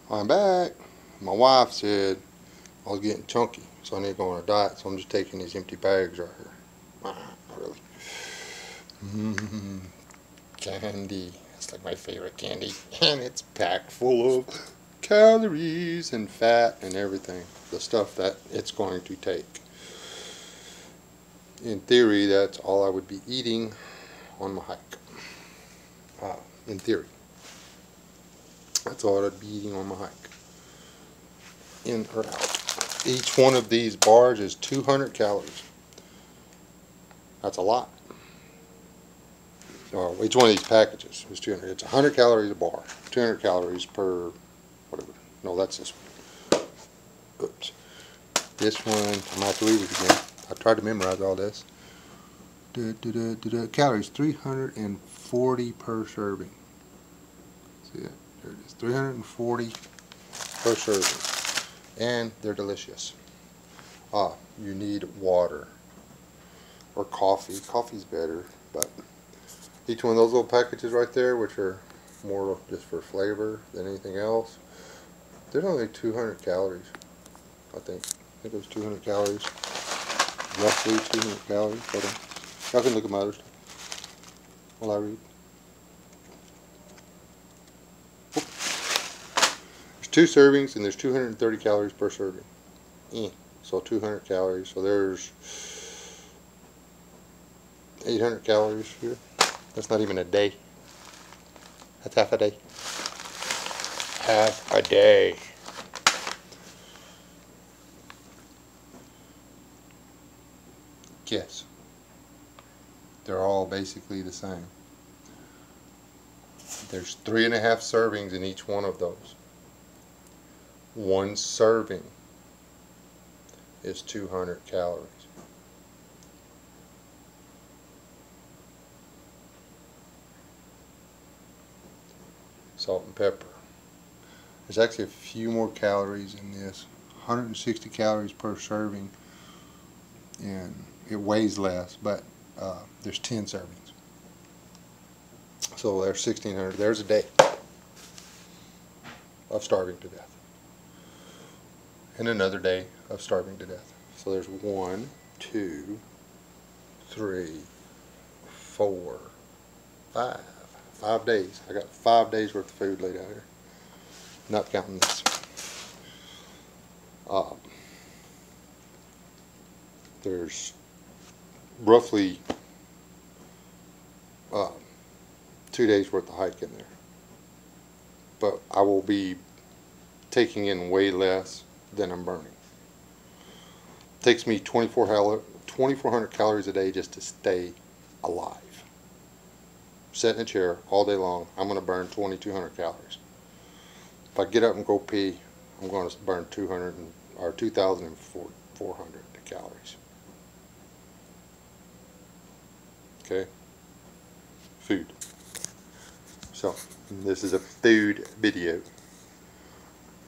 I'm back. My wife said I was getting chunky, so I need to go on a diet, so I'm just taking these empty bags right here. Not really. Candy. It's like my favorite candy. And it's packed full of calories and fat and everything. The stuff that it's going to take. In theory, that's all I would be eating on my hike. In theory. That's all I'd be eating on my hike. In or out. Each one of these bars is 200 calories. That's a lot. Each one of these packages is 200. It's 100 calories a bar. 200 calories per whatever. No, that's this one. Oops. This one, I'm going to have to read it again. I tried to memorize all this. Calories, 340 per serving. See that? There it is. 340 per serving. And they're delicious. You need water. Or coffee. Coffee's better, but each one of those little packages right there, which are more just for flavor than anything else, there's only 200 calories, I think. I think it was 200 calories. Roughly 200 calories. Hold on. Y'all can look at my other stuff while I read. There's 2 servings and there's 230 calories per serving. So 200 calories. So there's 800 calories here. That's not even a day. That's half a day. Half a day. Guess. They're all basically the same. There's 3.5 servings in each one of those. One serving is 200 calories. Salt and pepper. There's actually a few more calories in this. 160 calories per serving, and it weighs less, but there's 10 servings. So there's 1,600. There's a day of starving to death. And another day of starving to death. So there's 1, 2, 3, 4, 5. 5 days. I got 5 days worth of food laid out here. Not counting this. There's roughly 2 days worth of hike in there. But I will be taking in way less than I'm burning. It takes me 2,400 calories a day just to stay alive. Sit in a chair all day long, I'm going to burn 2,200 calories. If I get up and go pee, I'm going to burn 2,400 calories. Okay? Food. So, this is a food video.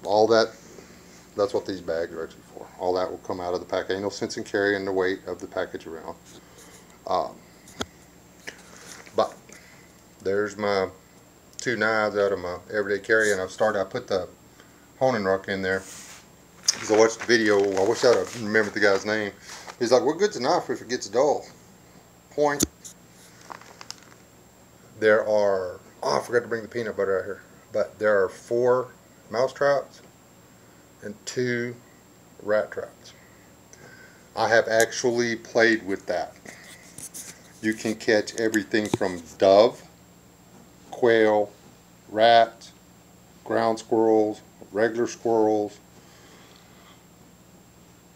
All that's what these bags are actually for. All that will come out of the pack. Ain't no sense in carrying the weight of the package around. But there's my 2 knives out of my everyday carry, and I put the honing rock in there because I watched the video. I wish I'd have remembered the guy's name. He's like, what good's a knife if it gets dull? Point. There are, I forgot to bring the peanut butter out here, but there are 4 mouse traps and 2 rat traps. I have actually played with that. You can catch everything from dove, quail, rats, ground squirrels, regular squirrels.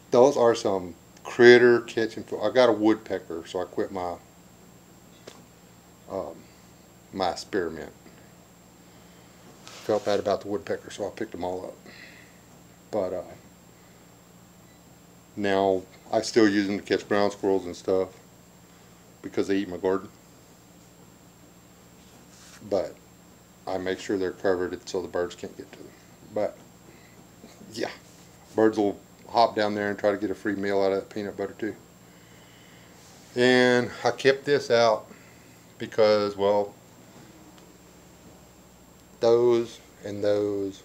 Those are some critter catching. I got a woodpecker, so I quit my my experiment. Felt bad about the woodpecker, so I picked them all up. But now I still use them to catch ground squirrels and stuff because they eat my garden. But I make sure they're covered so the birds can't get to them. But yeah, birds will hop down there and try to get a free meal out of that peanut butter too. And I kept this out because, well, those and those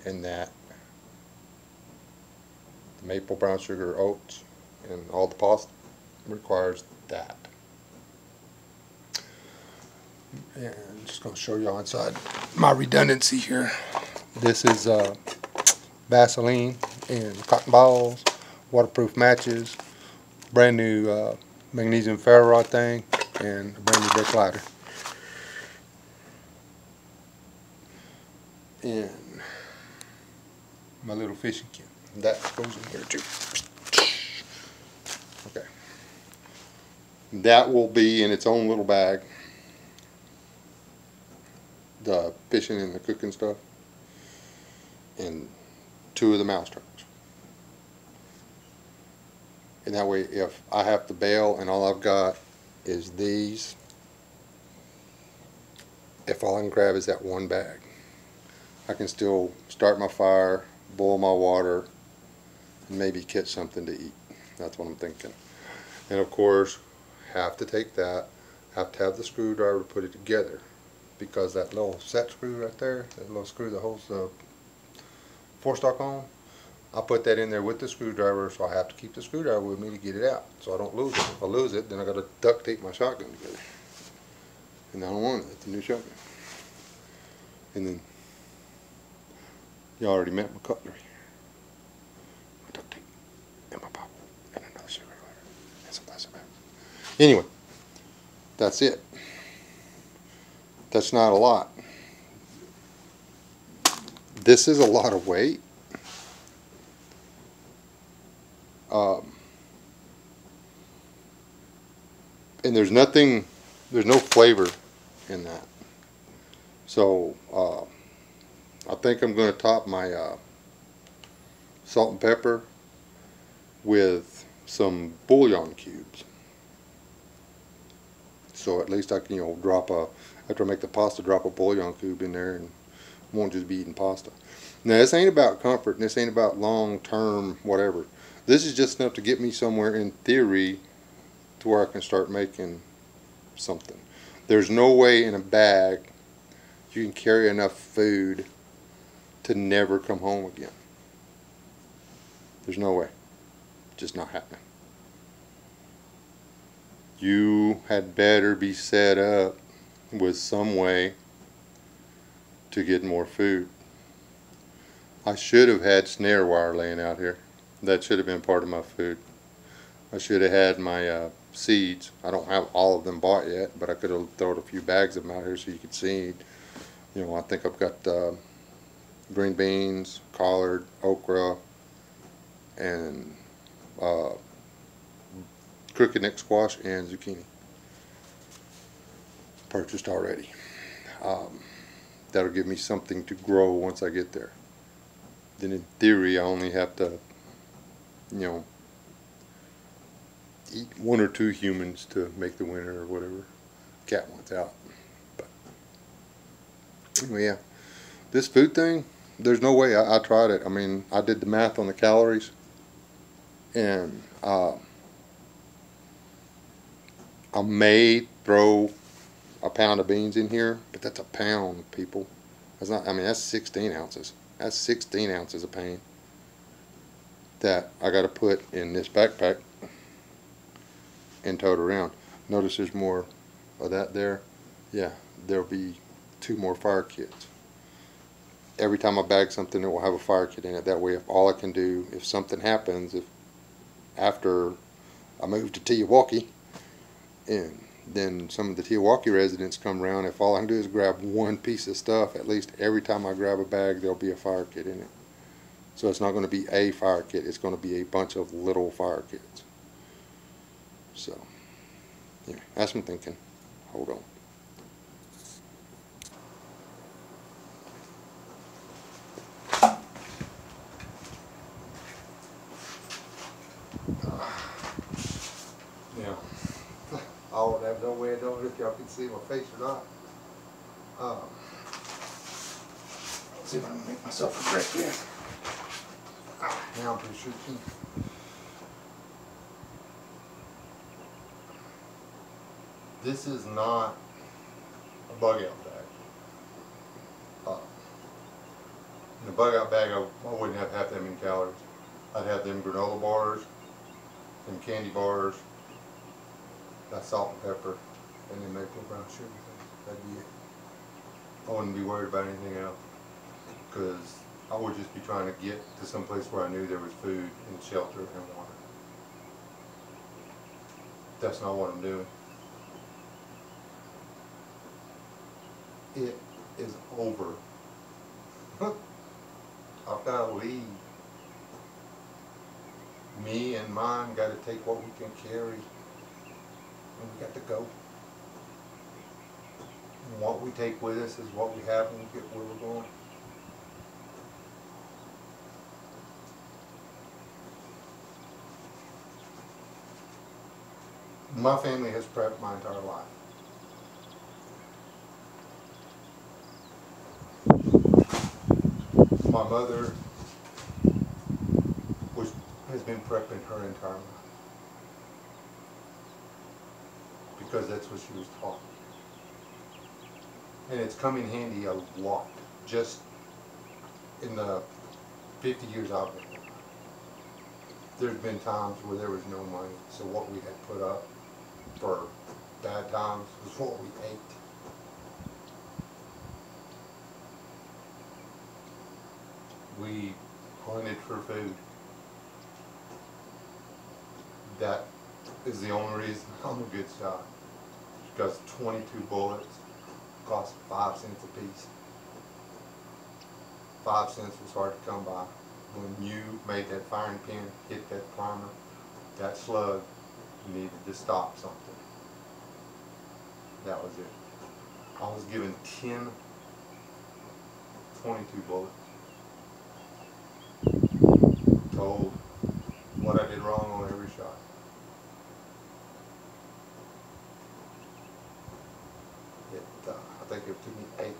in that the maple brown sugar oats and all the pasta requires that. And I'm just going to show you on inside my redundancy here. This is Vaseline and cotton balls, waterproof matches, brand new magnesium ferro rod thing, and a brand new brick lighter. And my little fishing kit. That goes in here too. Okay. That will be in its own little bag. The fishing and the cooking stuff. And 2 of the mouse traps. And that way, if I have to bail and all I've got is these, if all I can grab is that one bag, I can still start my fire, boil my water, and maybe catch something to eat. That's what I'm thinking. And of course, have to take that, have to have the screwdriver to put it together, because that little set screw right there, that little screw that holds the forestock on, I put that in there with the screwdriver, so I have to keep the screwdriver with me to get it out, so I don't lose it. If I lose it, then I got to duct tape my shotgun together, and I don't want it. It's a new shotgun. And then you already met my cutlery, my duct tape, and my bottle, and another cigarette lighter, and some plastic bags. Anyway, that's it. That's not a lot. This is a lot of weight. And there's no flavor in that. So I think I'm going to top my salt and pepper with some bouillon cubes. So at least I can, drop after I make the pasta, drop a bouillon cube in there, and I won't just be eating pasta. Now, this ain't about comfort, and this ain't about long-term whatever. This is just enough to get me somewhere in theory to where I can start making something. There's no way in a bag you can carry enough food to never come home again. There's no way. Just not happening. You had better be set up with some way to get more food. I should have had snare wire laying out here. That should have been part of my food. I should have had my seeds. I don't have all of them bought yet, but I could have thrown a few bags of them out here so you could see. I think I've got green beans, collard, okra, and crooked neck squash and zucchini. Purchased already. That'll give me something to grow once I get there. Then in theory I only have to, eat 1 or 2 humans to make the winter or whatever. Cat wants out. But anyway, yeah. This food thing, there's no way. I tried it. I mean, I did the math on the calories, and I may throw a pound of beans in here, but that's a pound, people. That's not. I mean, that's 16 ounces. That's 16 ounces of pain that I got to put in this backpack and tote around. Notice there's more of that there. Yeah, there'll be 2 more fire kits. Every time I bag something, it will have a fire kit in it. That way, if all I can do, if something happens, if after I move to Teowaukie, and then some of the Teowaukie residents come around, if all I can do is grab 1 piece of stuff, at least every time I grab a bag, there'll be a fire kit in it. So it's not going to be a fire kit, it's going to be a bunch of little fire kits. So, yeah, that's what I'm thinking. Hold on. Yeah. I would have no way of knowing if y'all can see my face or not. Let's see if I can make myself a grip here. Now I'm pretty sure you can. This is not a bug out bag. The bug out bag, I wouldn't have half that many calories. I'd have them granola bars, them candy bars, that salt and pepper, and then maple brown sugar things. That'd be it. I wouldn't be worried about anything else, because I would just be trying to get to some place where I knew there was food and shelter and water. That's not what I'm doing. It is over. I've got to leave. Me and mine got to take what we can carry, and we got to go. And what we take with us is what we have when we get where we're going. My family has prepped my entire life. My mother has been prepping her entire life, because that's what she was taught. And it's come in handy a lot, just in the 50 years I've been here. There's been times where there was no money, so what we had put up for bad times was what we ate. We hunted for food. That is the only reason I'm a good shot. Because 22 bullets cost 5 cents a piece. 5 cents was hard to come by. When you made that firing pin, hit that primer, that slug, you needed to stop something. That was it. I was given 10 22 bullets. Told what I did wrong on every shot. I think it took me 8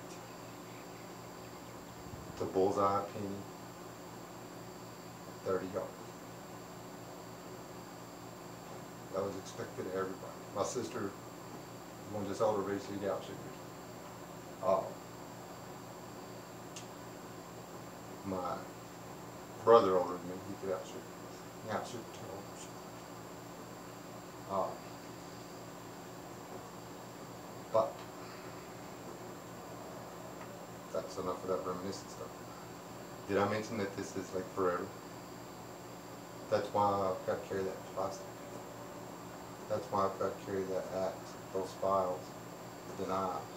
to bullseye a penny 30 yards. That was expected of everybody. My sister, one just older, basically got shooters. My brother older than me, he could outshoot. He outshoot 2 older. But that's enough of that reminiscent stuff. Did I mention that this is like forever? That's why I've got to carry that plastic. That's why I've got to carry that axe, those files, the knives.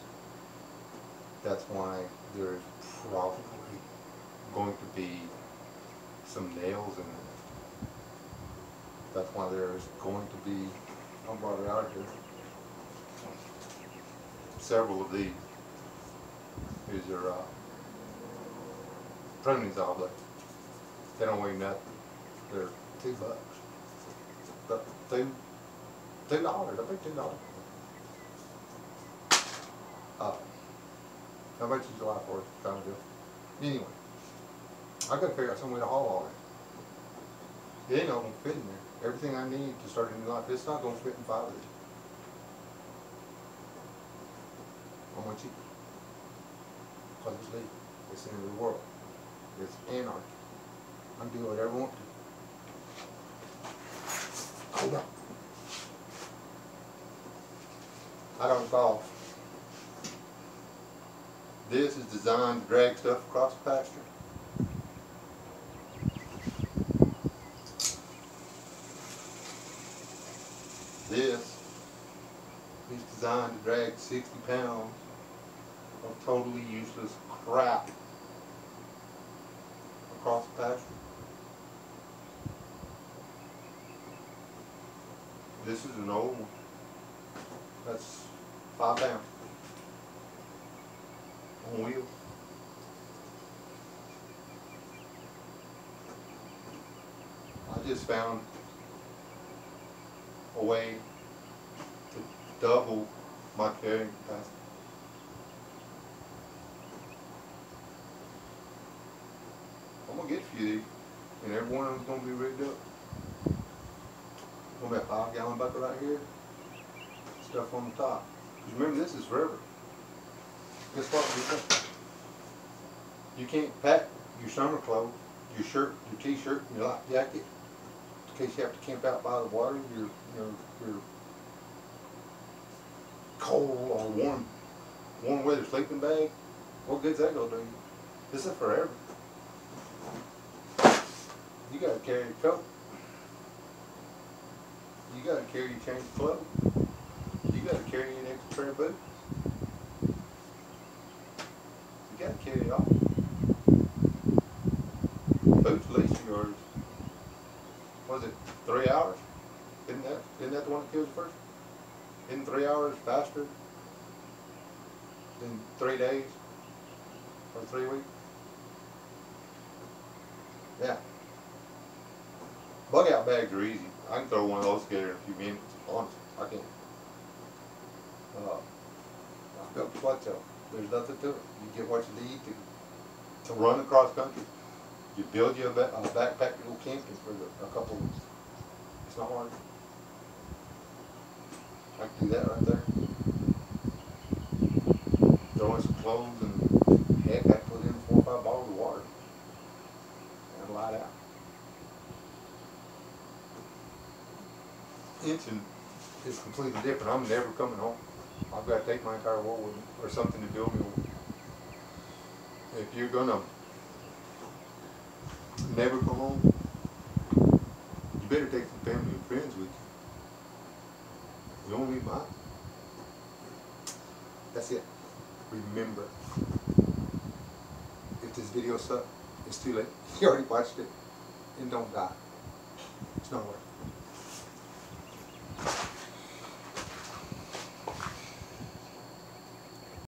That's why there's probably going to be some nails in it. That's why there's going to be, I brought it out here, several of these. These are pruning saw blades. They don't weigh nothing. They're $2. But $2. I paid $2. How much is July 4th trying to do? Anyway, I gotta figure out some way to haul all that. It ain't gonna fit in there. Everything I need to start a new life, it's not gonna fit in 5 of these. I'm gonna cheat. Because it's legal. It's the end of the world. It's anarchy. I can do whatever I want to. Hold on. I don't golf. This is designed to drag stuff across the pasture. This is designed to drag 60 pounds of totally useless crap across the pasture. This is an old one. That's 5 pounds on wheels. I just found a way to double my carrying capacity. I'm gonna get a few of these, and every one of them's gonna be rigged up. Gonna be a 5-gallon bucket right here. Stuff on the top. Because remember, this is forever. Guess what? You can't pack your summer clothes, your shirt, your t-shirt, and your light jacket, in case you have to camp out by the water, your cold or warm weather sleeping bag. What good's that gonna do you? This is forever. You gotta carry a coat. You gotta carry your change of clothes. You gotta carry an extra pair of boots. You gotta carry it all. Boots at least yours. Was it 3 hours? Isn't that the one that kills you first? Isn't 3 hours faster than 3 days or 3 weeks? Yeah. Bug out bags are easy. I can throw one of those together in a few minutes. Honestly, I can. I've built sweat cell. There's nothing to it. You get what you need to run across country. You build you a backpack to go camping for a couple of weeks. It's not hard. I can do that right there. Throw in some clothes and heck, I put in 4 or 5 bottles of water and light out. Inching is completely different. I'm never coming home. I've got to take my entire world with me or something to build me with. If you're gonna never come home, you better take some family and friends with you. You don't need mine. That's it. Remember, if this video sucked, it's too late. You already watched it, and don't die. It's not worth it.